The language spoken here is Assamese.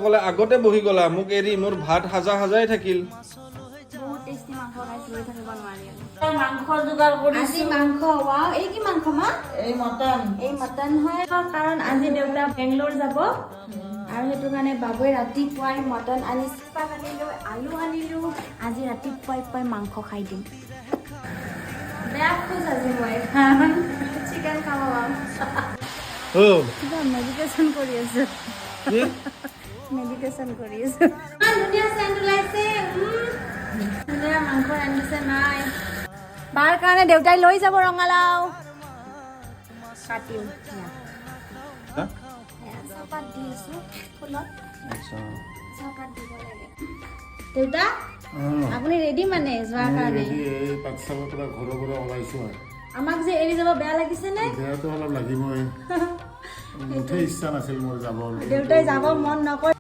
কলে আগতে বহি গলা মোক এৰি মোৰ ভাত হাজা হাজাই থাকিল বহুত টেষ্টি মাংস খাইছো লৈ থাকিব নোৱাৰি মাংস যোগাৰ কৰিছো আজি মাংস ওৱাও এই কি মাংস মা এই মটন হয় কাৰণ আজি দেউতা বেংগলোৰ যাব আৰু সেইটো কাৰণে বাবুৱে ৰাতিপুৱাই মটন আনি চিপাত আনিলো আলু আনিলো আজি ৰাতিপুৱাই মাংস খাই দিম বেয়া খোজ আজি মই চিকেন খাব কিবা মেডিটেশ্যন কৰি আছো মেডিটেশ্যন কৰি আছো ধুনীয়া চেণ্ট ওলাইছে ধুনীয়া মাংস ৰান্ধিছে নাই বাৰ কাৰণে দেউতাই লৈ যাব ৰঙালাও কাটিম চাহপাত দি আছো ফুলত চাহপাত দিব লাগে দেউতা আপুনি ৰেডি মানে যোৱাৰ কাৰণে পাঠশালাৰ পৰা ঘৰৰ পৰা ওলাইছো আমাক যে এৰি যাব বেয়া লাগিছে নে বেয়াটো অলপ লাগিবই মুঠেই ইচ্ছা নাছিল মোৰ যাব দেউতাই যাব মন নকৰে